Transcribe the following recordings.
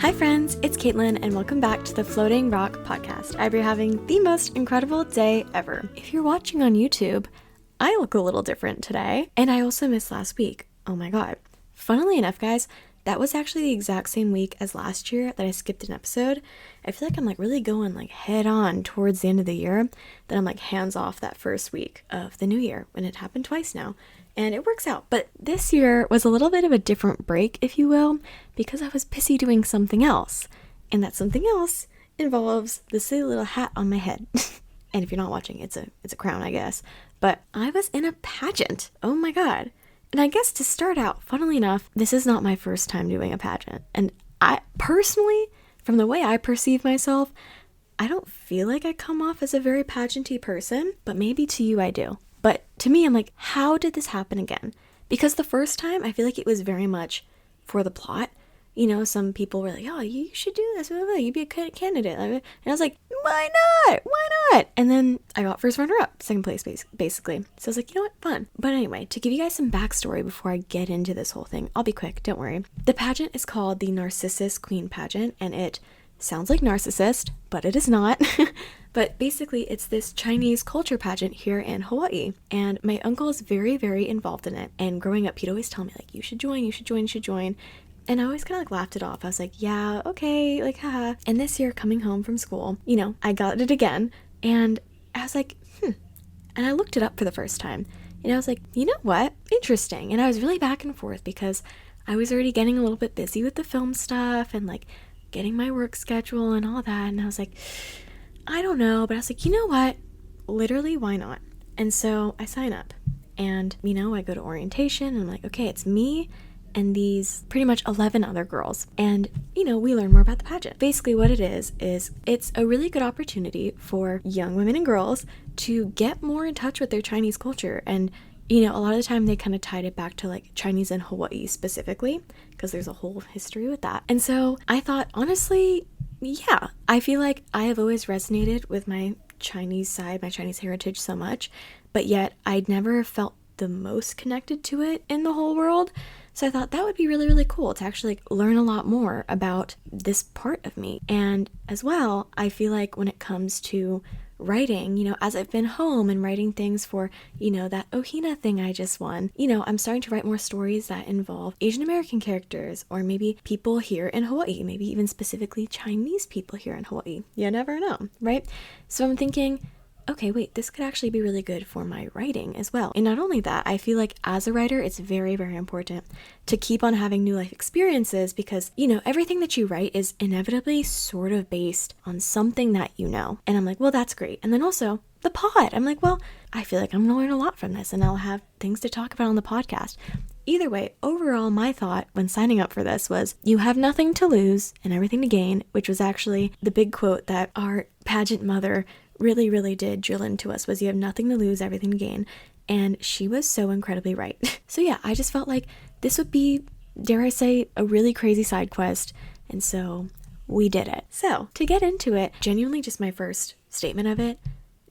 Hi friends, it's Caitlin and welcome back to the Floating Rock podcast. I hope you're having the most incredible day ever. If you're watching on YouTube, I look a little different today, and I also missed last week. Oh my god. Funnily enough, guys, that was actually the exact same week as last year that I skipped an episode. I feel like I'm really going head on towards the end of the year, then I'm hands off that first week of the new year, when it happened twice now. And it works out. But this year was a little bit of a different break, if you will, because I was busy doing something else. And that something else involves the silly little hat on my head. And if you're not watching, it's a crown, I guess. But I was in a pageant. Oh my god. And I guess to start out, funnily enough, this is not my first time doing a pageant. And I personally, from the way I perceive myself, I don't feel like I come off as a very pageanty person, but maybe to you I do. But to me, I'm how did this happen again? Because the first time, I feel like it was very much for the plot. You know, some people were like, oh, you should do this. You'd be a candidate. And I was like, why not? Why not? And then I got first runner-up, second place, basically. So I was like, you know what? Fun. But anyway, to give you guys some backstory before I get into this whole thing, I'll be quick, don't worry. The pageant is called the Narcissus Queen Pageant, and it sounds like narcissist, but it is not. But basically, it's this Chinese culture pageant here in Hawaii. And my uncle is very, very involved in it. And growing up, he'd always tell me, you should join, you should join, you should join. And I always kind of laughed it off. I was like, yeah, okay, haha. And this year, coming home from school, I got it again. And I was like, And I looked it up for the first time. And I was like, you know what? Interesting. And I was really back and forth because I was already getting a little bit busy with the film stuff and getting my work schedule and all that. And I was like, I don't know, but I was like, you know what? Literally, why not? And so I sign up and, I go to orientation and I'm like, okay, it's me and these pretty much 11 other girls. And, we learn more about the pageant. Basically what it is it's a really good opportunity for young women and girls to get more in touch with their Chinese culture. And, a lot of the time they kind of tied it back to Chinese and Hawaii specifically, because there's a whole history with that. And so I thought, honestly, yeah, I feel like I have always resonated with my Chinese side, my Chinese heritage so much, but yet I'd never felt the most connected to it in the whole world. So I thought that would be really, really cool to actually learn a lot more about this part of me. And as well, I feel like when it comes to writing, as I've been home and writing things for, that Ohina thing I just won, I'm starting to write more stories that involve Asian American characters or maybe people here in Hawaii, maybe even specifically Chinese people here in Hawaii. You never know, right? So I'm thinking, okay, wait, this could actually be really good for my writing as well. And not only that, I feel like as a writer, it's very, very important to keep on having new life experiences because, everything that you write is inevitably sort of based on something that you know. And I'm like, well, that's great. And then also the pod. I'm like, well, I feel like I'm going to learn a lot from this and I'll have things to talk about on the podcast. Either way, overall, my thought when signing up for this was, you have nothing to lose and everything to gain, which was actually the big quote that our pageant mother really, really did drill into us, was you have nothing to lose, everything to gain. And she was so incredibly right. So yeah, I just felt like this would be, dare I say, a really crazy side quest. And so we did it. So to get into it, genuinely just my first statement of it,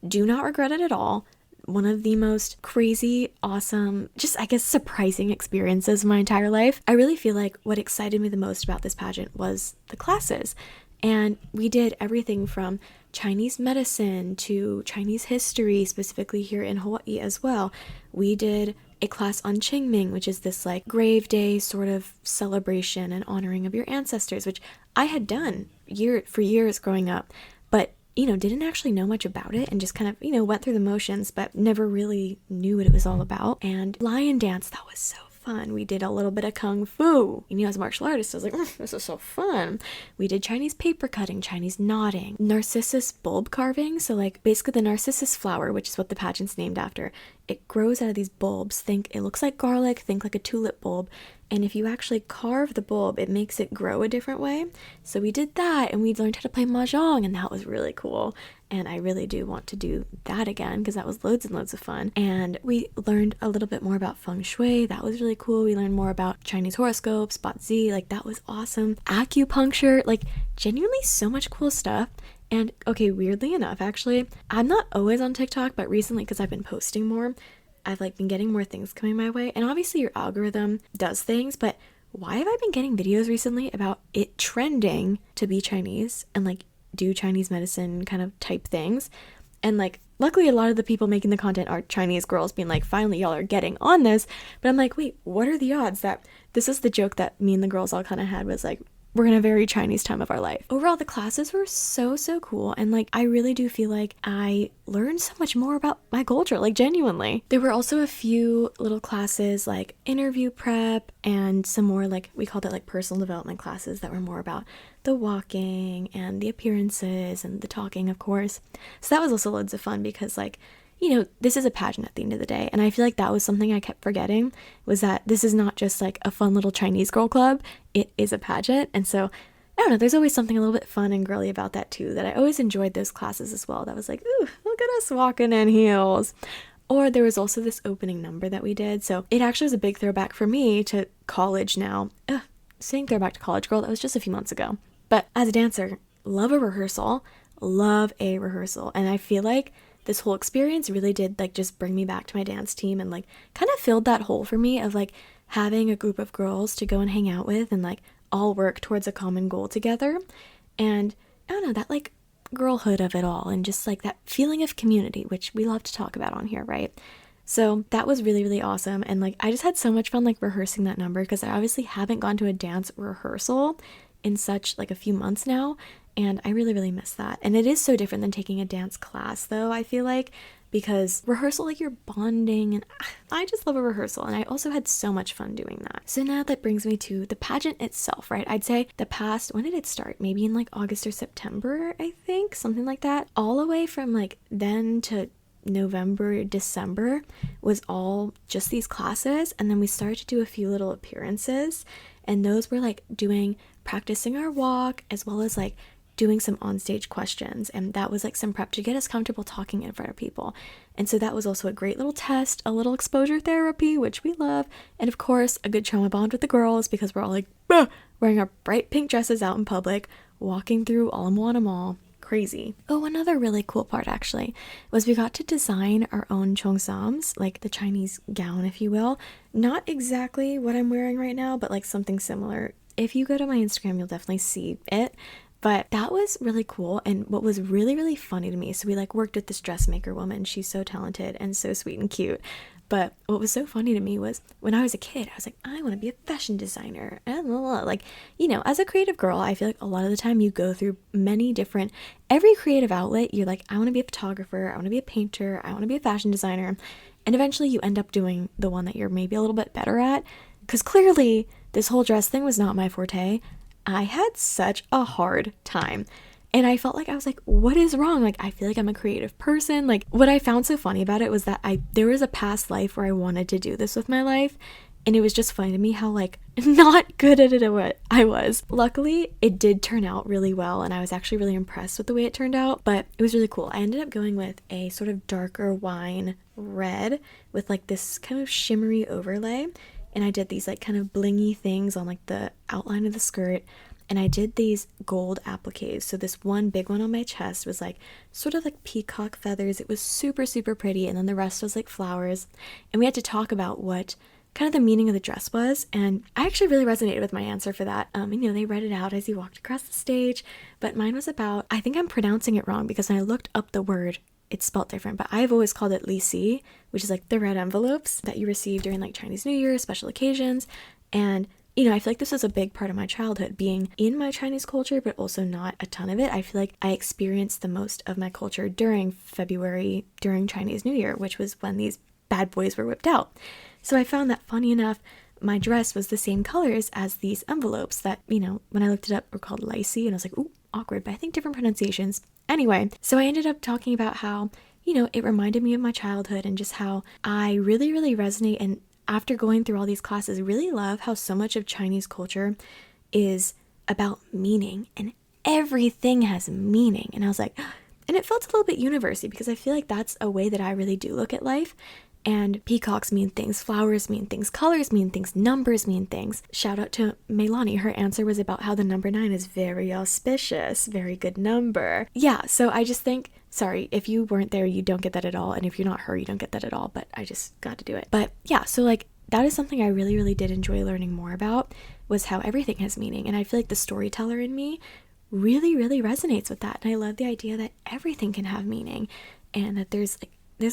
do not regret it at all. One of the most crazy, awesome, just I guess surprising experiences of my entire life. I really feel like what excited me the most about this pageant was the classes. And we did everything from Chinese medicine to Chinese history, specifically here in Hawaii as well. We did a class on Qingming, which is this grave day sort of celebration and honoring of your ancestors, which I had done for years growing up, but didn't actually know much about it and just kind of, went through the motions, but never really knew what it was all about. And lion dance, that was so fun. We did a little bit of kung fu. As a martial artist, I was like, this is so fun. We did Chinese paper cutting, Chinese knotting, narcissus bulb carving. So basically the narcissus flower, which is what the pageant's named after, it grows out of these bulbs. It looks like garlic, think like a tulip bulb. And if you actually carve the bulb, it makes it grow a different way. So we did that and we learned how to play mahjong and that was really cool. And I really do want to do that again because that was loads and loads of fun. And we learned a little bit more about feng shui. That was really cool. We learned more about Chinese horoscopes, Bazi, that was awesome. Acupuncture, genuinely so much cool stuff. And okay, weirdly enough, actually, I'm not always on TikTok, but recently because I've been posting more, I've been getting more things coming my way. And obviously your algorithm does things, but why have I been getting videos recently about it trending to be Chinese and like do Chinese medicine kind of type things? And like, luckily a lot of the people making the content are Chinese girls being like, finally y'all are getting on this. But I'm like, wait, what are the odds that this is the joke that me and the girls all kind of had, was like, we're in a very Chinese time of our life. Overall, the classes were so cool, and like I really do feel like I learned so much more about my culture, like genuinely. There were also a few little classes like interview prep and some more, like we called it like personal development classes, that were more about the walking and the appearances and the talking, of course. So that was also loads of fun because, like, you know, this is a pageant at the end of the day. And I feel like that was something I kept forgetting, was that this is not just like a fun little Chinese girl club. It is a pageant. And so, I don't know, there's always something a little bit fun and girly about that too, that I always enjoyed those classes as well. That was like, ooh, look at us walking in heels. Or there was also this opening number that we did. So it actually was a big throwback for me to college now. Saying throwback to college, girl, that was just a few months ago. But as a dancer, love a rehearsal. And I feel like this whole experience really did like just bring me back to my dance team and like kind of filled that hole for me of like having a group of girls to go and hang out with and like all work towards a common goal together. And I don't know, that like girlhood of it all and just like that feeling of community, which we love to talk about on here, right? So that was really awesome. And like I just had so much fun like rehearsing that number, because I obviously haven't gone to a dance rehearsal in such like a few months now. And I really miss that. And it is so different than taking a dance class though, I feel like, because rehearsal, like you're bonding, and I just love a rehearsal. And I also had so much fun doing that. So now that brings me to the pageant itself, right? I'd say the past, when did it start? Maybe in like August or September, I think, something like that. All the way from like then to November, December was all just these classes. And then we started to do a few little appearances. And those were like practicing our walk, as well as like doing some onstage questions, and that was like some prep to get us comfortable talking in front of people. And so that was also a great little test, a little exposure therapy, which we love, and of course a good trauma bond with the girls, because we're all like wearing our bright pink dresses out in public, walking through Ala Mall. Crazy. Oh, another really cool part actually was we got to design our own cheongsams, like the Chinese gown, if you will. Not exactly what I'm wearing right now, but like something similar. If you go to my Instagram, you'll definitely see it. But that was really cool. And what was really funny to me, so we like worked with this dressmaker woman. She's so talented and so sweet and cute. But what was so funny to me was when I was a kid, I was like, I want to be a fashion designer. And like, you know, as a creative girl, I feel like a lot of the time you go through every creative outlet. You're like, I want to be a photographer. I want to be a painter. I want to be a fashion designer. And eventually you end up doing the one that you're maybe a little bit better at. Because clearly this whole dress thing was not my forte. I had such a hard time. And I felt like I was like, what is wrong? Like, I feel like I'm a creative person. Like, what I found so funny about it was that there was a past life where I wanted to do this with my life. And it was just funny to me how like not good at it I was. Luckily, it did turn out really well. And I was actually really impressed with the way it turned out. But it was really cool. I ended up going with a sort of darker wine red with like this kind of shimmery overlay. And I did these like kind of blingy things on like the outline of the skirt. And I did these gold appliques. So this one big one on my chest was like sort of like peacock feathers. It was super pretty. And then the rest was like flowers. And we had to talk about what kind of the meaning of the dress was. And I actually really resonated with my answer for that. And you know, they read it out as you walked across the stage. But mine was about, I think I'm pronouncing it wrong because when I looked up the word, it's spelled different, but I've always called it lisi, which is like the red envelopes that you receive during like Chinese New Year, special occasions. And you know, I feel like this was a big part of my childhood, being in my Chinese culture, but also not a ton of it. I feel like I experienced the most of my culture during February, during Chinese New Year, which was when these bad boys were whipped out. So I found that funny enough, my dress was the same colors as these envelopes that, you know, when I looked it up were called lisi, and I was like, ooh, awkward, but I think different pronunciations. Anyway, so I ended up talking about how, you know, it reminded me of my childhood and just how I really resonate, and after going through all these classes, really love how so much of Chinese culture is about meaning, and everything has meaning. And I was like, and it felt a little bit university, because I feel like that's a way that I really do look at life. And peacocks mean things, flowers mean things, colors mean things, numbers mean things. Shout out to Meilani. Her answer was about how the number 9 is very auspicious, very good number. Yeah, so I just think, sorry, if you weren't there, you don't get that at all. And if you're not her, you don't get that at all. But I just got to do it. But yeah, so like that is something I really, really did enjoy learning more about, was how everything has meaning. And I feel like the storyteller in me really, really resonates with that. And I love the idea that everything can have meaning, and that there's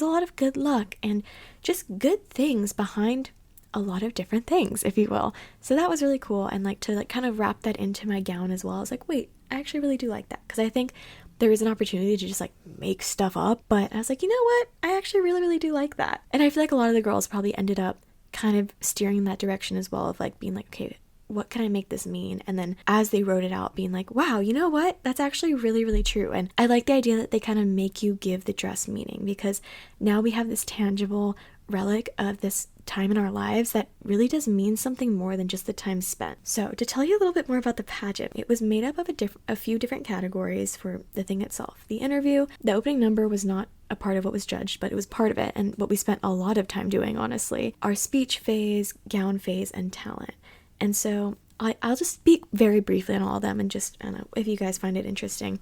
a lot of good luck and just good things behind a lot of different things, if you will. So that was really cool. And like to like kind of wrap that into my gown as well. I was like, wait, I actually really do like that, because I think there is an opportunity to just like make stuff up, but I was like, you know what, I actually really, really do like that. And I feel like a lot of the girls probably ended up kind of steering in that direction as well, of like being like, okay, what can I make this mean? And then as they wrote it out, being like, wow, you know what, that's actually really, really true. And I like the idea that they kind of make you give the dress meaning, because now we have this tangible relic of this time in our lives that really does mean something more than just the time spent. So to tell you a little bit more about the pageant, it was made up of a few different categories for the thing itself. The interview, the opening number was not a part of what was judged, but it was part of it, and what we spent a lot of time doing, honestly. Our speech phase, gown phase, and talent. And so I'll just speak very briefly on all of them, and just, I don't know, if you guys find it interesting.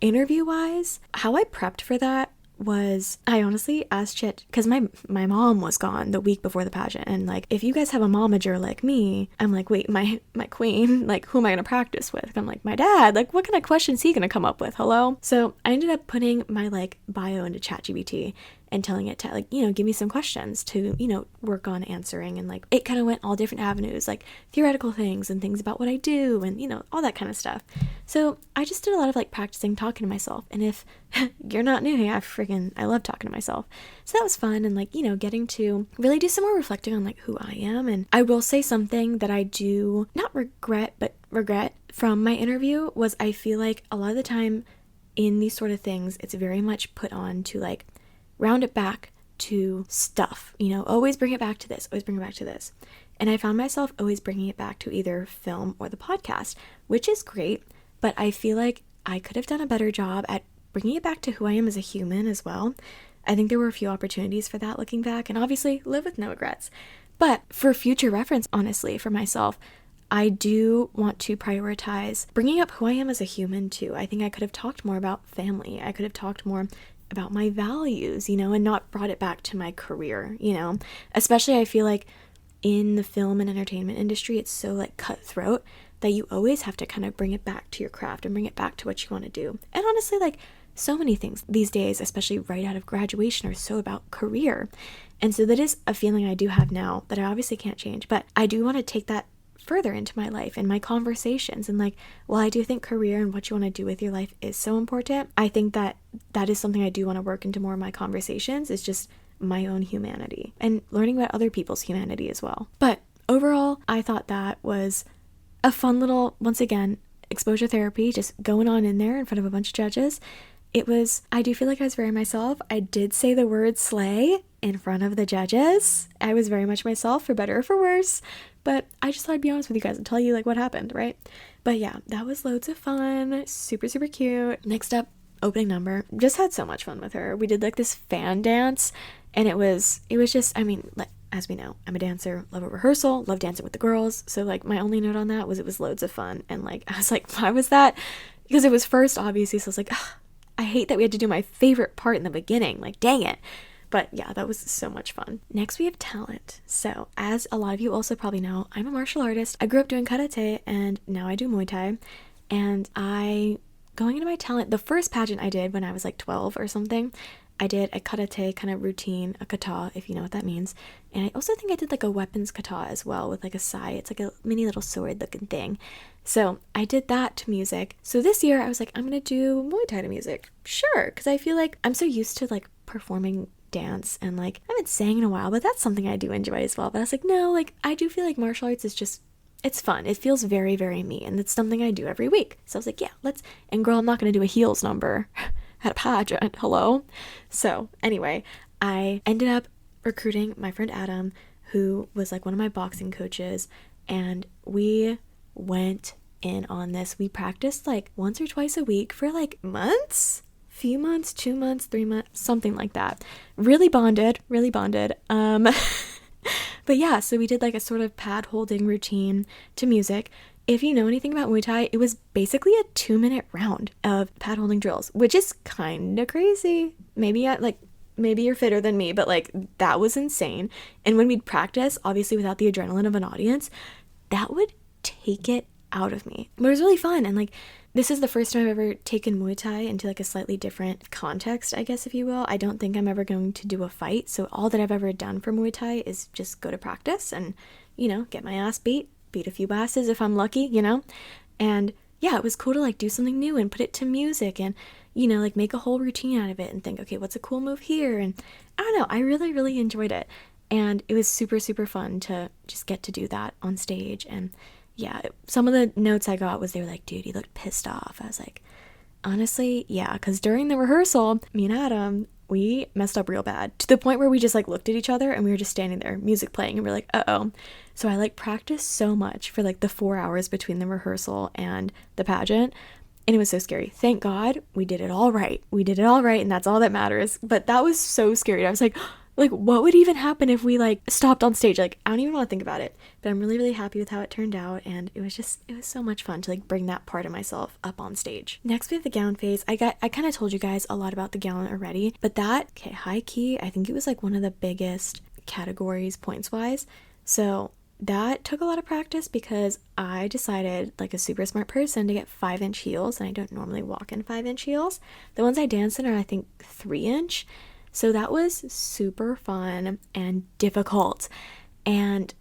Interview-wise, how I prepped for that was, I honestly asked Chit, because my mom was gone the week before the pageant, and like, if you guys have a momager like me, I'm like, wait, my queen, like, who am I gonna practice with? I'm like, my dad, like, what kind of questions is he gonna come up with? Hello? So I ended up putting my like bio into ChatGPT and telling it to like, you know, give me some questions to, you know, work on answering. And like, it kind of went all different avenues, like theoretical things and things about what I do and, you know, all that kind of stuff. So I just did a lot of like practicing talking to myself. And if you're not new here, I love talking to myself. So that was fun. And like, you know, getting to really do some more reflecting on like who I am. And I will say something that I do not regret from my interview was, I feel like a lot of the time in these sort of things, it's very much put on to like round it back to stuff, you know, always bring it back to this, always bring it back to this. And I found myself always bringing it back to either film or the podcast, which is great, but I feel like I could have done a better job at bringing it back to who I am as a human as well. I think there were a few opportunities for that looking back, and obviously live with no regrets. But for future reference, honestly, for myself, I do want to prioritize bringing up who I am as a human too. I think I could have talked more about family. I could have talked more about my values, you know, and not brought it back to my career, you know. Especially I feel like in the film and entertainment industry, it's so like cutthroat that you always have to kind of bring it back to your craft and bring it back to what you want to do. And honestly, like so many things these days, especially right out of graduation, are so about career. And so that is a feeling I do have now that I obviously can't change, but I do want to take that further into my life and my conversations. And like, while I do think career and what you want to do with your life is so important, I think that that is something I do want to work into more of my conversations, is just my own humanity and learning about other people's humanity as well. But overall, I thought that was a fun little, once again, exposure therapy, just going on in there in front of a bunch of judges. I do feel like I was very myself. I did say the word slay in front of the judges. I was very much myself, for better or for worse. But I just thought I'd be honest with you guys and tell you like what happened, right? But yeah, that was loads of fun. Super, super cute. Next up, opening number. Just had so much fun with her. We did like this fan dance, and it was just, I mean, like, as we know, I'm a dancer, love a rehearsal, love dancing with the girls. So like my only note on that was it was loads of fun. And like, I was like, why was that? Because it was first, obviously. So I was like, I hate that we had to do my favorite part in the beginning. Like, dang it. But yeah, that was so much fun. Next, we have talent. So as a lot of you also probably know, I'm a martial artist. I grew up doing karate, and now I do Muay Thai. And going into my talent, the first pageant I did when I was like 12 or something, I did a karate kind of routine, a kata, if you know what that means. And I also think I did like a weapons kata as well with like a sai. It's like a mini little sword looking thing. So I did that to music. So this year I was like, I'm going to do Muay Thai to music. Sure. Because I feel like I'm so used to like performing dance, and like I haven't sang in a while, but that's something I do enjoy as well. But I was like, no, like I do feel like martial arts is just, it's fun. It feels very, very me, and it's something I do every week. So I was like, yeah, and girl, I'm not going to do a heels number at a pageant. Hello. So anyway, I ended up recruiting my friend Adam, who was like one of my boxing coaches, and we went in on this. We practiced like once or twice a week for like few months, 2 months, 3 months, something like that. Really bonded. But yeah, so we did like a sort of pad holding routine to music. If you know anything about Muay Thai, it was basically a 2-minute round of pad holding drills, which is kind of crazy. Maybe maybe you're fitter than me, but like that was insane. And when we'd practice, obviously without the adrenaline of an audience, that would take it out of me. But it was really fun. And like, this is the first time I've ever taken Muay Thai into like a slightly different context, I guess, if you will. I don't think I'm ever going to do a fight. So all that I've ever done for Muay Thai is just go to practice and, you know, get my ass beat a few asses if I'm lucky, you know? And yeah, it was cool to like do something new and put it to music and, you know, like make a whole routine out of it and think, okay, what's a cool move here? And I don't know, I really, really enjoyed it. And it was super, super fun to just get to do that on stage. And yeah, some of the notes I got was they were like, dude, you looked pissed off. I was like, honestly, yeah, because during the rehearsal, me and Adam, we messed up real bad to the point where we just like looked at each other and we were just standing there, music playing, and we are like, uh-oh. So I like practiced so much for like the 4 hours between the rehearsal and the pageant, and it was so scary. Thank God we did it all right. We did it all right, and that's all that matters. But that was so scary. I was like, what would even happen if we like stopped on stage? Like, I don't even want to think about it, but I'm really, really happy with how it turned out. And it was so much fun to like bring that part of myself up on stage. Next, we have the gown phase. I kind of told you guys a lot about the gown already, but okay, high key, I think it was like one of the biggest categories points wise. So that took a lot of practice because I decided, like a super smart person, to get 5-inch heels. And I don't normally walk in 5-inch heels. The ones I dance in are, I think, 3-inch. So that was super fun and difficult. And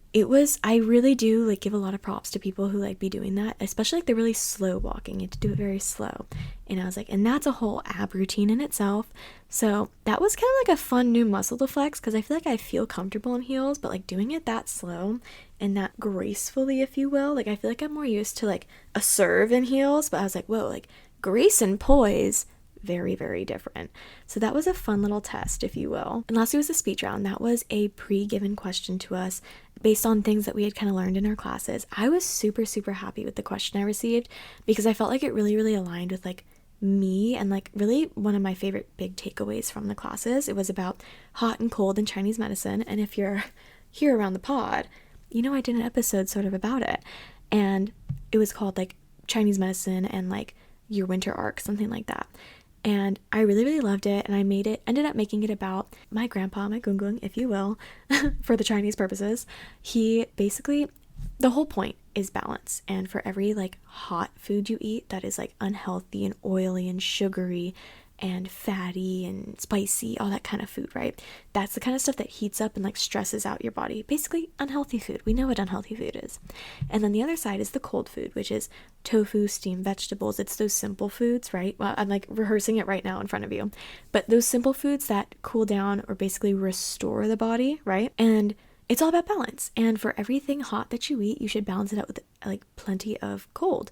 I really do like give a lot of props to people who like be doing that, especially like the really slow walking. You have to do it very slow. And I was like, and that's a whole ab routine in itself. So that was kind of like a fun new muscle to flex because I feel like I feel comfortable in heels, but like doing it that slow and that gracefully, if you will, like I feel like I'm more used to like a serve in heels, but I was like, whoa, like grace and poise, very, very different. So that was a fun little test, if you will. And lastly was the speech round. That was a pre-given question to us based on things that we had kind of learned in our classes. I was super, super happy with the question I received because I felt like it really, really aligned with like me and like really one of my favorite big takeaways from the classes. It was about hot and cold in Chinese medicine. And if you're here around the pod, you know I did an episode sort of about it. And it was called like Chinese medicine and like your winter arc, something like that. And I really, really loved it. And I ended up making it about my grandpa, my gung, if you will, for the Chinese purposes. He basically, the whole point is balance. And for every like hot food you eat that is like unhealthy and oily and sugary and fatty and spicy, all that kind of food, right? That's the kind of stuff that heats up and like stresses out your body. Basically unhealthy food. We know what unhealthy food is. And then the other side is the cold food, which is tofu, steamed vegetables. It's those simple foods, right? Well, I'm like rehearsing it right now in front of you, but those simple foods that cool down or basically restore the body, right? And it's all about balance. And for everything hot that you eat, you should balance it out with like plenty of cold.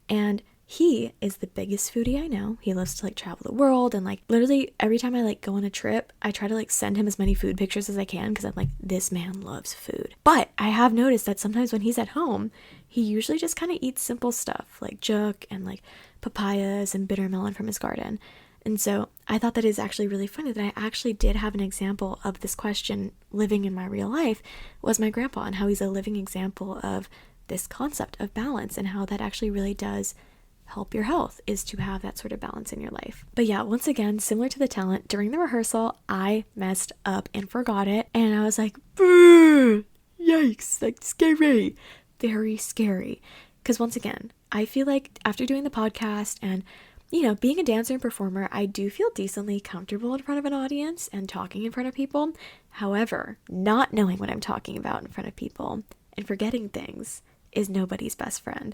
And he is the biggest foodie I know. He loves to like travel the world, and like literally every time I like go on a trip, I try to like send him as many food pictures as I can because I'm like, this man loves food. But I have noticed that sometimes when he's at home, he usually just kind of eats simple stuff like juk and like papayas and bitter melon from his garden. And so I thought that is actually really funny that I actually did have an example of this question living in my real life was my grandpa, and how he's a living example of this concept of balance and how that actually really does help your health, is to have that sort of balance in your life. But yeah, once again, similar to the talent, during the rehearsal, I messed up and forgot it. And I was like, yikes, like scary, very scary. Because once again, I feel like after doing the podcast and, you know, being a dancer and performer, I do feel decently comfortable in front of an audience and talking in front of people. However, not knowing what I'm talking about in front of people and forgetting things is nobody's best friend.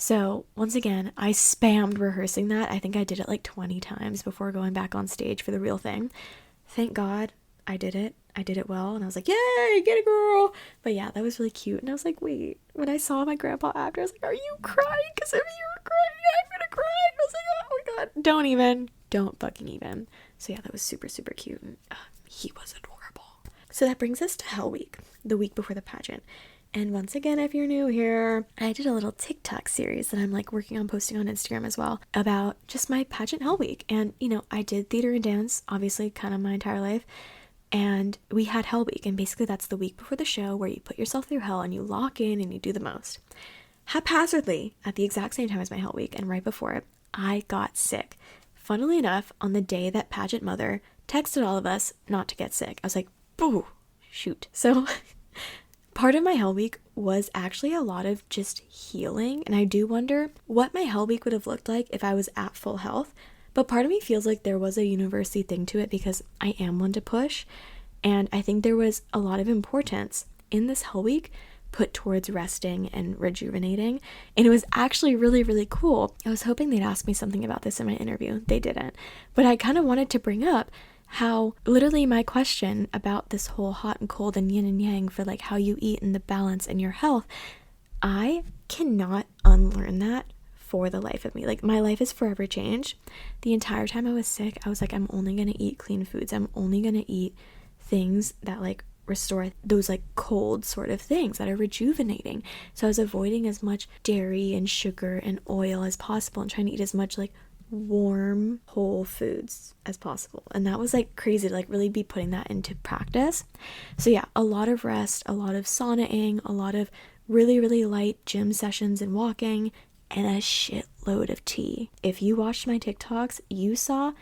So once again, I spammed rehearsing that. I think I did it like 20 times before going back on stage for the real thing. Thank God I did it. I did it well. And I was like, yay, get it, girl. But yeah, that was really cute. And I was like, wait, when I saw my grandpa after, I was like, are you crying? Because if you're crying, I'm going to cry. I was like, oh my God, don't fucking even. So yeah, that was super, super cute. And he was adorable. So that brings us to Hell Week, the week before the pageant. And once again, if you're new here, I did a little TikTok series that I'm like working on posting on Instagram as well about just my pageant Hell Week. And, you know, I did theater and dance, obviously, kind of my entire life. And we had Hell Week. And basically that's the week before the show where you put yourself through hell and you lock in and you do the most. Haphazardly, at the exact same time as my Hell Week and right before it, I got sick. Funnily enough, on the day that pageant mother texted all of us not to get sick. I was like, boo, shoot. So part of my Hell Week was actually a lot of just healing. And I do wonder what my Hell Week would have looked like if I was at full health. But part of me feels like there was a university thing to it because I am one to push. And I think there was a lot of importance in this Hell Week put towards resting and rejuvenating. And it was actually really, really cool. I was hoping they'd ask me something about this in my interview. They didn't. But I kind of wanted to bring up how literally my question about this whole hot and cold and yin and yang for like how you eat and the balance in your health, I cannot unlearn that for the life of me. Like, my life is forever changed. The entire time I was sick, I was like, I'm only going to eat clean foods. I'm only going to eat things that like restore those like cold sort of things that are rejuvenating. So I was avoiding as much dairy and sugar and oil as possible and trying to eat as much like warm whole foods as possible. And that was like crazy to like really be putting that into practice. So yeah, a lot of rest, a lot of saunaing, a lot of really, really light gym sessions and walking, and a shitload of tea. If you watched my TikToks, you saw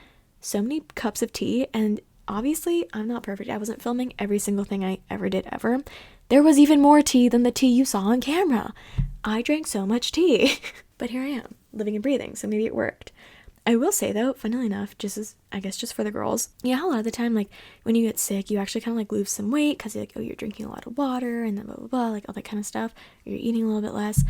so many cups of tea. And obviously I'm not perfect. I wasn't filming every single thing I ever did ever. There was even more tea than the tea you saw on camera. I drank so much tea. But here I am, living and breathing, so maybe it worked. I will say though, funnily enough, just for the girls, yeah, a lot of the time, like when you get sick, you actually kind of like lose some weight because you're like, oh, you're drinking a lot of water and then blah, blah, blah, like all that kind of stuff. You're eating a little bit less.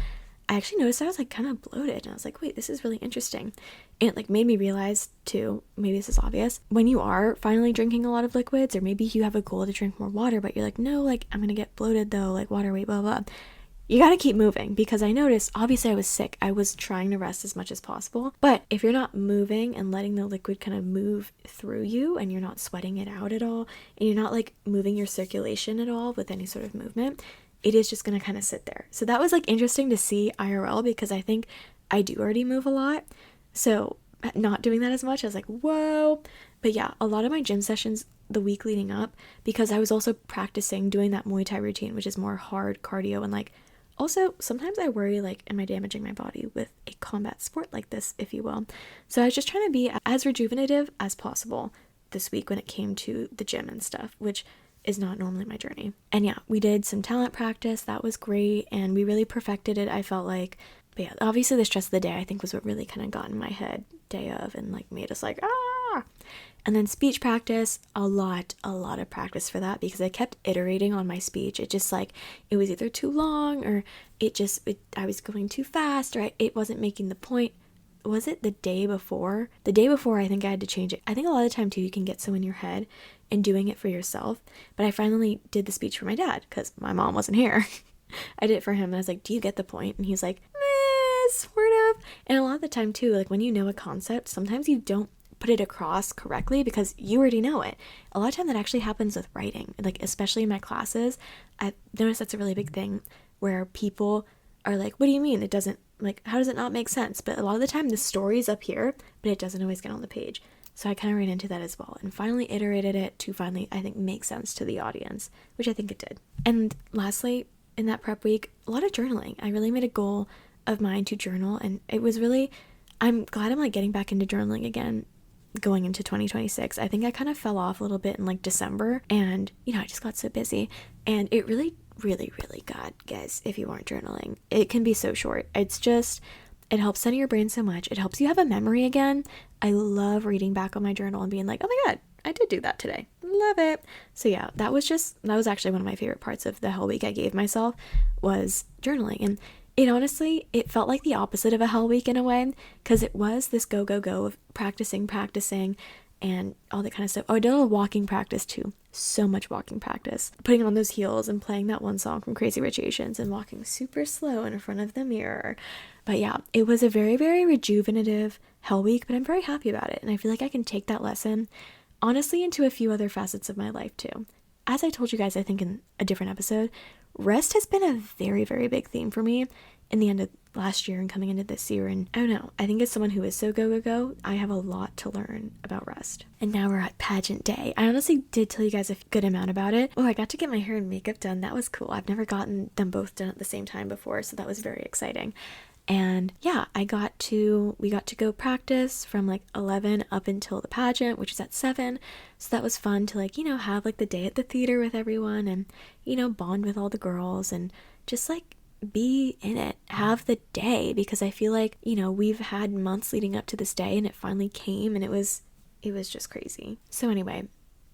I actually noticed I was like kind of bloated and I was like, wait, this is really interesting. And it like made me realize too, maybe this is obvious, when you are finally drinking a lot of liquids, or maybe you have a goal to drink more water, but you're like, no, like I'm going to get bloated though, like water weight, blah, blah. You got to keep moving, because I noticed, obviously I was sick. I was trying to rest as much as possible. But if you're not moving and letting the liquid kind of move through you, and you're not sweating it out at all, and you're not like moving your circulation at all with any sort of movement, it is just going to kind of sit there. So that was like interesting to see IRL, because I think I do already move a lot. So not doing that as much, I was like, whoa. But yeah, a lot of my gym sessions the week leading up, because I was also practicing doing that Muay Thai routine, which is more hard cardio and like, also, sometimes I worry, like, am I damaging my body with a combat sport like this, if you will? So I was just trying to be as rejuvenative as possible this week when it came to the gym and stuff, which is not normally my journey. And yeah, we did some talent practice. That was great. And we really perfected it, I felt like. But yeah, obviously the stress of the day, I think, was what really kind of got in my head day of and like made us like, ah. And then speech practice, a lot of practice for that, because I kept iterating on my speech. It just like, it was either too long or I was going too fast, or it wasn't making the point. Was it the day before? The day before, I think I had to change it. I think a lot of the time too, you can get so in your head and doing it for yourself. But I finally did the speech for my dad because my mom wasn't here. I did it for him and I was like, do you get the point? And he's like, sort of. And a lot of the time too, like when you know a concept, sometimes you don't put it across correctly because you already know it. A lot of time that actually happens with writing, like especially in my classes. I've noticed that's a really big thing where people are like, what do you mean? It doesn't, like, how does it not make sense? But a lot of the time the story's up here, but it doesn't always get on the page. So I kind of ran into that as well and finally iterated it to finally, I think, make sense to the audience, which I think it did. And lastly, in that prep week, a lot of journaling. I really made a goal of mine to journal, and it was really, I'm glad I'm like getting back into journaling again going into 2026. I think I kind of fell off a little bit in like December, and I just got so busy, and it really God, guys, if you aren't journaling, it can be so short. It's just, it helps center your brain so much. It helps you have a memory again. I love reading back on my journal and being like, oh my God, I did do that today. Love it. So yeah, that was actually one of my favorite parts of the Hell Week I gave myself, was journaling. And it felt like the opposite of a Hell Week in a way, because it was this go of practicing and all that kind of stuff. Oh, I did a little walking practice too. So much walking practice. Putting on those heels and playing that one song from Crazy Rich Asians and walking super slow in front of the mirror. But yeah, it was a very, very rejuvenative Hell Week, but I'm very happy about it. And I feel like I can take that lesson, honestly, into a few other facets of my life too. As I told you guys, I think in a different episode, rest has been a very, very big theme for me in the end of last year and coming into this year. And I don't know, I think as someone who is so go, I have a lot to learn about rest. And now we're at pageant day. I honestly did tell you guys a good amount about it. Oh, I got to get my hair and makeup done. That was cool. I've never gotten them both done at the same time before, so that was very exciting. And yeah, we got to go practice from like 11 up until the pageant, which is at 7. So that was fun to like, have like the day at the theater with everyone and, bond with all the girls and just like be in it, have the day, because I feel like, we've had months leading up to this day and it finally came and it was just crazy. So anyway,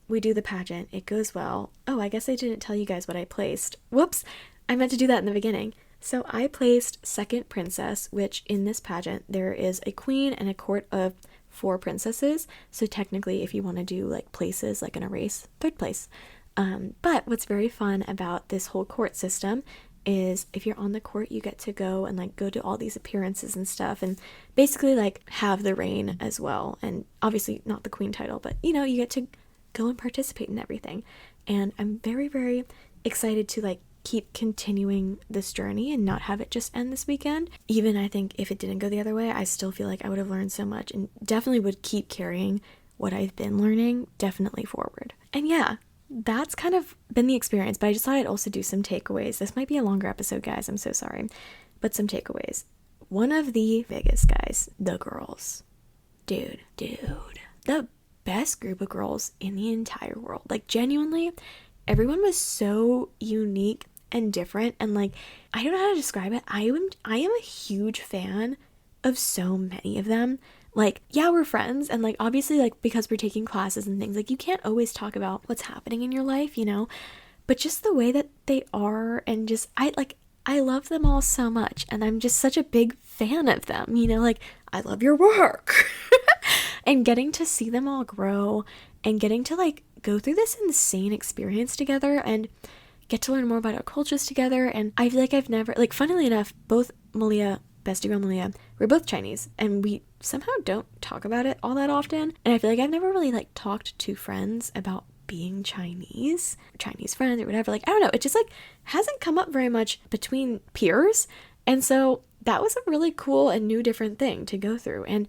we do the pageant, it goes well. Oh, I guess I didn't tell you guys what I placed. Whoops, I meant to do that in the beginning. So I placed second princess, which in this pageant, there is a queen and a court of 4 princesses. So technically, if you want to do like places, like in a race, third place. But what's very fun about this whole court system is if you're on the court, you get to go and like go to all these appearances and stuff and basically like have the reign as well. And obviously not the queen title, but you get to go and participate in everything. And I'm very, very excited to like keep continuing this journey and not have it just end this weekend. Even I think if it didn't go the other way, I still feel like I would have learned so much and definitely would keep carrying what I've been learning definitely forward. And yeah, that's kind of been the experience, but I just thought I'd also do some takeaways. This might be a longer episode, guys, I'm so sorry, but some takeaways. One of the biggest, guys, the girls. Dude, the best group of girls in the entire world. Like genuinely, everyone was so unique and different, and like I don't know how to describe it. I am a huge fan of so many of them. Like, yeah, we're friends, and like obviously like because we're taking classes and things, like you can't always talk about what's happening in your life, but just the way that they are, and just I love them all so much, and I'm just such a big fan of them, like I love your work. And getting to see them all grow and getting to like go through this insane experience together and get to learn more about our cultures together. And I feel like I've never, like, funnily enough, both Malia, bestie girl Malia, we're both Chinese and we somehow don't talk about it all that often. And I feel like I've never really like talked to friends about being Chinese friends or whatever. Like, I don't know, it just like hasn't come up very much between peers. And so that was a really cool and new different thing to go through. And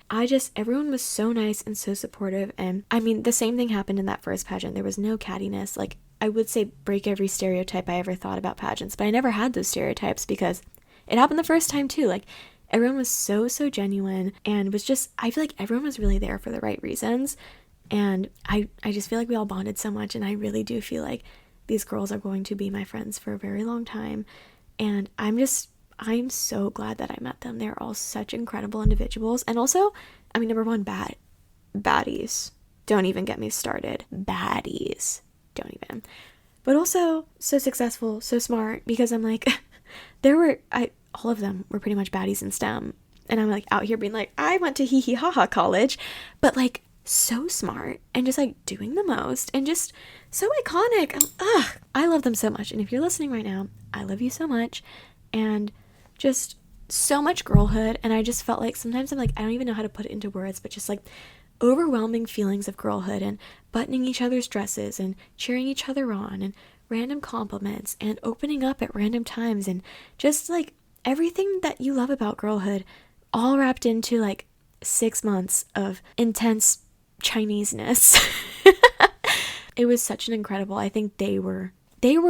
everyone was so nice and so supportive. And I mean, the same thing happened in that first pageant. There was no cattiness. Like, I would say break every stereotype I ever thought about pageants, but I never had those stereotypes because it happened the first time too. Like, everyone was so genuine and was just, I feel like everyone was really there for the right reasons. And I just feel like we all bonded so much. And I really do feel like these girls are going to be my friends for a very long time. And I'm so glad that I met them. They're all such incredible individuals. And also, I mean, number one, baddies. Don't even get me started. Baddies. Don't even. But also so successful, so smart, because I'm like, all of them were pretty much baddies in STEM. And I'm like out here being like, I went to hee hee ha ha college, but like so smart and just like doing the most and just so iconic. I love them so much. And if you're listening right now, I love you so much. And just so much girlhood. And I just felt like sometimes I'm like, I don't even know how to put it into words, but just like overwhelming feelings of girlhood and buttoning each other's dresses and cheering each other on and random compliments and opening up at random times and just like everything that you love about girlhood all wrapped into like 6 months of intense Chineseness. It was such an incredible, I think they were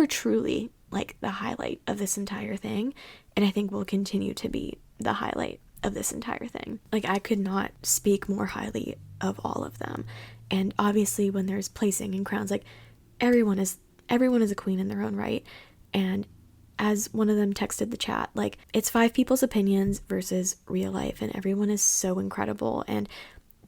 truly like the highlight of this entire thing, and I think will continue to be the highlight of this entire thing. Like, I could not speak more highly of all of them. And obviously when there's placing and crowns, like everyone is a queen in their own right. And as one of them texted the chat, like, it's 5 people's opinions versus real life, and everyone is so incredible. And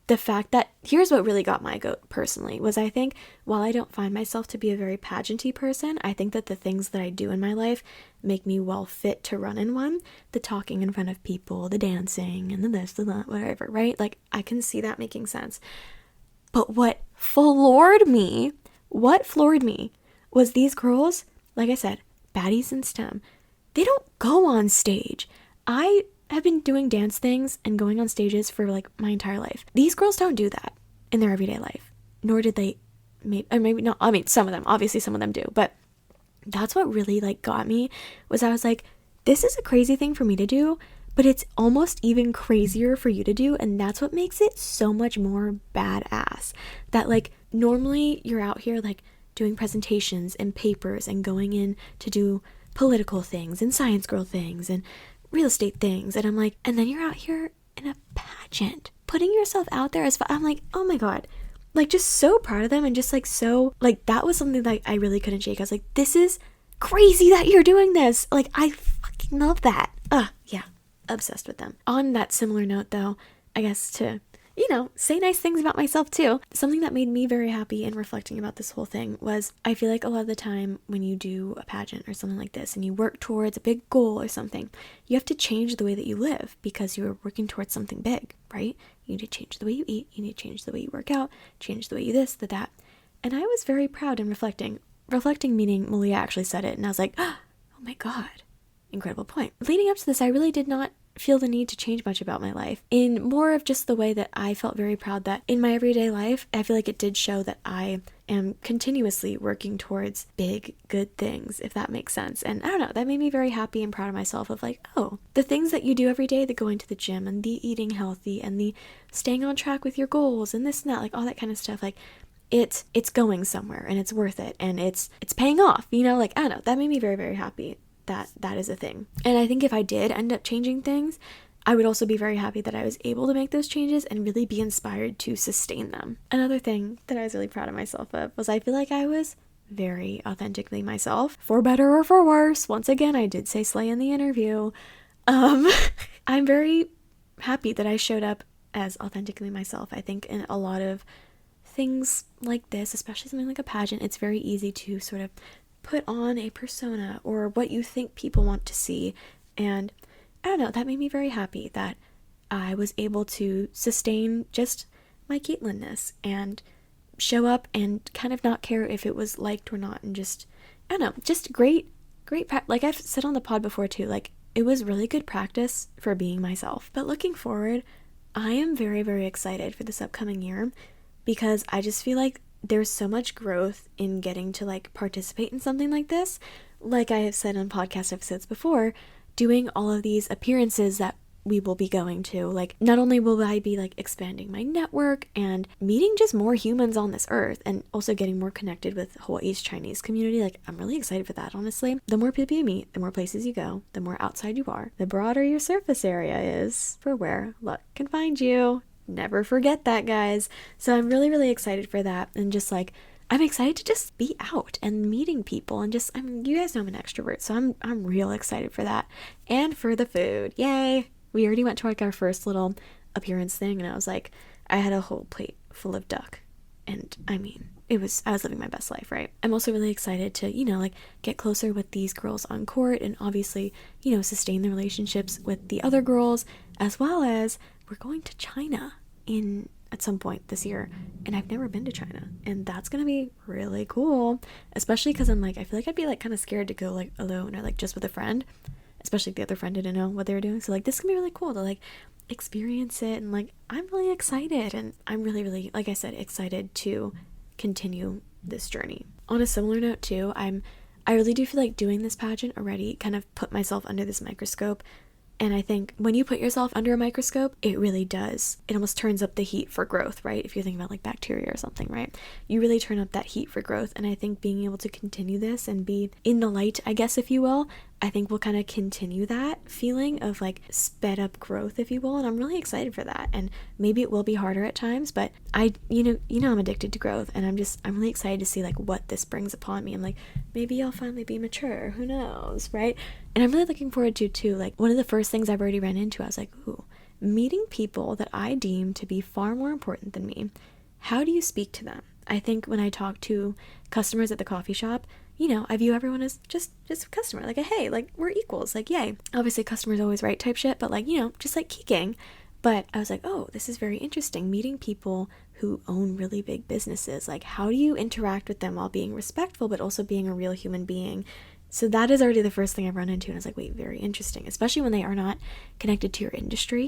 the fact that, here's what really got my goat personally, was I think while I don't find myself to be a very pageanty person, I think that the things that I do in my life make me well fit to run in one. The talking in front of people, the dancing, and the this, the that, whatever, right? Like, I can see that making sense. But what floored me was these girls, like I said, baddies in STEM, they don't go on stage. I have been doing dance things and going on stages for like my entire life. These girls don't do that in their everyday life, nor did they, maybe not, I mean, some of them, obviously some of them do, but that's what really like got me, was I was like, this is a crazy thing for me to do, but it's almost even crazier for you to do. And that's what makes it so much more badass, that like normally you're out here like doing presentations and papers and going in to do political things and science girl things and real estate things. And I'm like, and then you're out here in a pageant, putting yourself out there I'm like, oh my God, like just so proud of them. And just like, so like, that was something that I really couldn't shake. I was like, this is crazy that you're doing this. Like, I fucking love that. Yeah, obsessed with them. On that similar note though, I guess to, say nice things about myself too. Something that made me very happy in reflecting about this whole thing was, I feel like a lot of the time when you do a pageant or something like this and you work towards a big goal or something, you have to change the way that you live because you're working towards something big, right? You need to change the way you eat, you need to change the way you work out, change the way you this, the that. And I was very proud in reflecting meaning Malia actually said it and I was like, oh my God, incredible point. Leading up to this, I really did not feel the need to change much about my life, in more of just the way that I felt very proud that in my everyday life, I feel like it did show that I am continuously working towards big, good things, if that makes sense. And I don't know, that made me very happy and proud of myself of like, oh, the things that you do every day, the going to the gym and the eating healthy and the staying on track with your goals and this and that, like all that kind of stuff, like it's going somewhere and it's worth it and it's paying off, like, I don't know, that made me very, very happy that is a thing. And I think if I did end up changing things, I would also be very happy that I was able to make those changes and really be inspired to sustain them. Another thing that I was really proud of myself of was I feel like I was very authentically myself, for better or for worse. Once again, I did say slay in the interview. I'm very happy that I showed up as authentically myself. I think in a lot of things like this, especially something like a pageant, it's very easy to sort of put on a persona or what you think people want to see. And I don't know, that made me very happy that I was able to sustain just my Caitlyn-ness and show up and kind of not care if it was liked or not. And just, I don't know, just great, like I've said on the pod before too, like it was really good practice for being myself. But looking forward, I am very, very excited for this upcoming year because I just feel like there's so much growth in getting to like participate in something like this. Like I have said on podcast episodes before, doing all of these appearances that we will be going to, like not only will I be like expanding my network and meeting just more humans on this earth and also getting more connected with Hawaii's Chinese community. Like I'm really excited for that, honestly. The more people you meet, the more places you go, the more outside you are, the broader your surface area is for where luck can find you. Never forget that, guys. So I'm really, really excited for that. And just like, I'm excited to just be out and meeting people and just, you guys know I'm an extrovert, so I'm real excited for that. And for the food. Yay. We already went to like our first little appearance thing and I was like, I had a whole plate full of duck. And I mean, I was living my best life, right? I'm also really excited to, like get closer with these girls on court and obviously, sustain the relationships with the other girls, as well as we're going to China at some point this year, and I've never been to China, and that's gonna be really cool, especially because I'm like, I feel like I'd be like kind of scared to go like alone or like just with a friend, especially if the other friend didn't know what they were doing. So like this can be really cool to like experience it, and like I'm really excited, and I'm really, really, like I said, excited to continue this journey. On a similar note too, I really do feel like doing this pageant already kind of put myself under this microscope. And I think when you put yourself under a microscope, it really does. It almost turns up the heat for growth, right? If you're thinking about like bacteria or something, right? You really turn up that heat for growth. And I think being able to continue this and be in the light, I guess, if you will, I think we'll kind of continue that feeling of like sped up growth, if you will. And I'm really excited for that. And maybe it will be harder at times, but I'm addicted to growth, and I'm really excited to see like what this brings upon me. I'm like, maybe I'll finally be mature. Who knows, right? And I'm really looking forward to too, like one of the first things I've already ran into, I was like, ooh, meeting people that I deem to be far more important than me. How do you speak to them? I think when I talk to customers at the coffee shop, I view everyone as just a customer, like hey, like we're equals, like yay. Obviously customers always right type shit, but like, just like geeking. But I was like, oh, this is very interesting, meeting people who own really big businesses. Like how do you interact with them while being respectful, but also being a real human being? So that is already the first thing I've run into, and I was like, wait, very interesting, especially when they are not connected to your industry,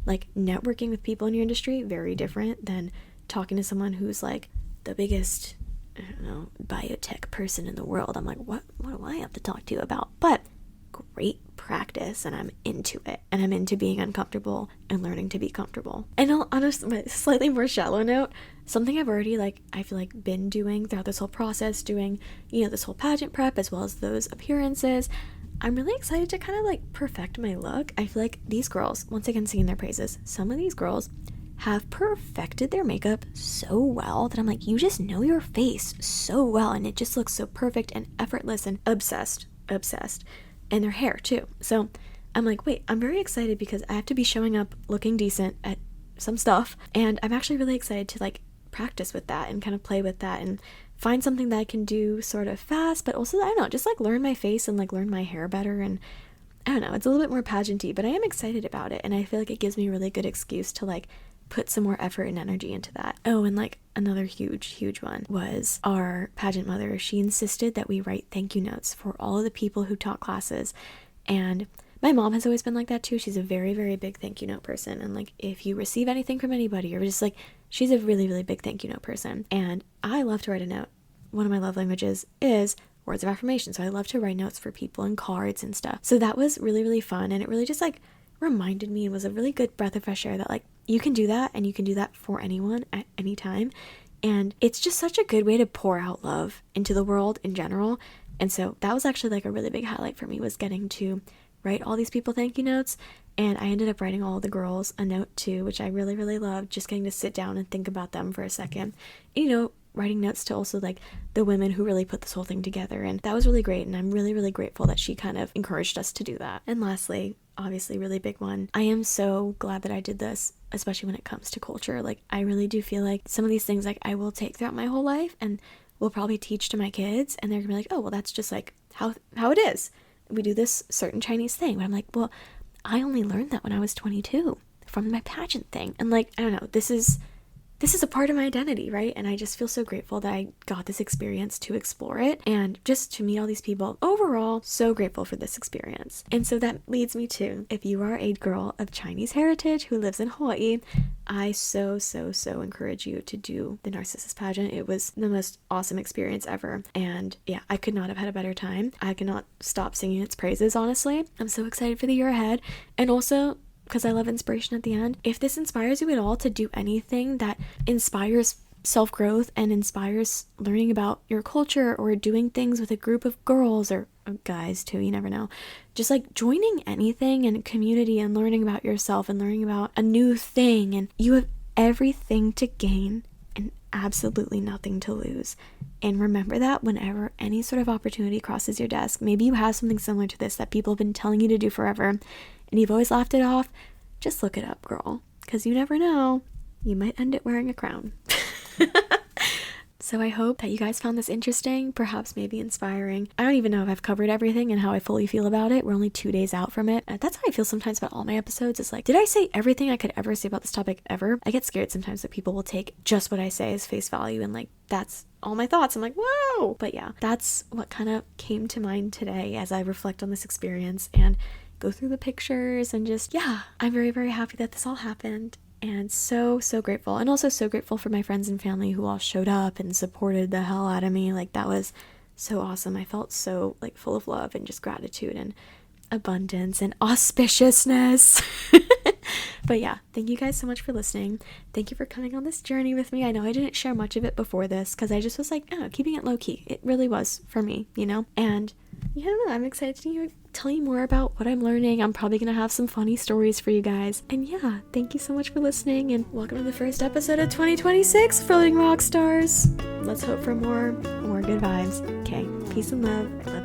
like networking with people in your industry, very different than talking to someone who's like the biggest, I don't know, biotech person in the world. I'm like, what do I have to talk to you about? But great practice, and I'm into it, and I'm into being uncomfortable and learning to be comfortable. And on a slightly more shallow note, something I've already I feel like been doing throughout this whole process, doing this whole pageant prep as well as those appearances, I'm really excited to kind of like perfect my look. I feel like these girls, once again singing their praises, some of these girls have perfected their makeup so well that I'm like, you just know your face so well, and it just looks so perfect and effortless, and obsessed. And their hair too. So I'm like, wait, I'm very excited because I have to be showing up looking decent at some stuff, and I'm actually really excited to like practice with that and kind of play with that and find something that I can do sort of fast, but also, I don't know, just like learn my face and like learn my hair better. And I don't know, it's a little bit more pageanty, but I am excited about it, and I feel like it gives me a really good excuse to like put some more effort and energy into that. Oh, and like another huge one was our pageant mother. She insisted that we write thank you notes for all of the people who taught classes, and my mom has always been like that too. She's a very big thank you note person, and like if you receive anything from anybody, or just like, she's a really big thank you note person, and I love to write a note. One of my love languages is words of affirmation, so I love to write notes for people and cards and stuff. So that was really fun, and it really just like reminded me and was a really good breath of fresh air that like you can do that, and you can do that for anyone at any time, and it's just such a good way to pour out love into the world in general. And so that was actually like a really big highlight for me, was getting to write all these people thank you notes. And I ended up writing all the girls a note too, which I really loved, just getting to sit down and think about them for a second, you know, writing notes to also like the women who really put this whole thing together. And that was really great, and I'm really grateful that she kind of encouraged us to do that. And lastly, obviously really big one, I am so glad that I did this, especially when it comes to culture. Like I really do feel like some of these things like I will take throughout my whole life and will probably teach to my kids, and they're gonna be like, oh well, that's just like how it is. We do this certain Chinese thing. But I'm like, well, I only learned that when I was 22 from my pageant thing. And like, I don't know, this is a part of my identity, right? And I just feel so grateful that I got this experience to explore it and just to meet all these people. Overall, so grateful for this experience. And so that leads me to, if you are a girl of Chinese heritage who lives in Hawaii, I so encourage you to do the Narcissus pageant. It was the most awesome experience ever. And yeah, I could not have had a better time. I cannot stop singing its praises, honestly. I'm so excited for the year ahead. And also, because I love inspiration at the end, if this inspires you at all to do anything that inspires self-growth and inspires learning about your culture, or doing things with a group of girls or guys too, you never know, just like joining anything in a community and learning about yourself and learning about a new thing, and you have everything to gain and absolutely nothing to lose. And remember that whenever any sort of opportunity crosses your desk. Maybe you have something similar to this that people have been telling you to do forever, and you've always laughed it off. Just look it up, girl, because you never know, you might end up wearing a crown. So I hope that you guys found this interesting, perhaps maybe inspiring. I don't even know if I've covered everything and how I fully feel about it. We're only 2 days out from it. That's how I feel sometimes about all my episodes. It's like, did I say everything I could ever say about this topic ever? I get scared sometimes that people will take just what I say as face value and like, that's all my thoughts. I'm like, whoa! But yeah, that's what kind of came to mind today as I reflect on this experience and go through the pictures, and just, yeah, I'm very happy that this all happened. And so grateful. And also so grateful for my friends and family who all showed up and supported the hell out of me. Like, that was so awesome. I felt so like full of love and just gratitude and abundance and auspiciousness. But yeah, thank you guys so much for listening. Thank you for coming on this journey with me. I know I didn't share much of it before this because I just was like, oh, keeping it low key. It really was for me, you know? And yeah, I don't know, I'm excited to tell you more about what I'm learning. I'm probably gonna have some funny stories for you guys. And yeah, thank you so much for listening, and welcome to the first episode of 2026 Floating Rock Stars. Let's hope for more good vibes. Okay, peace and love. I love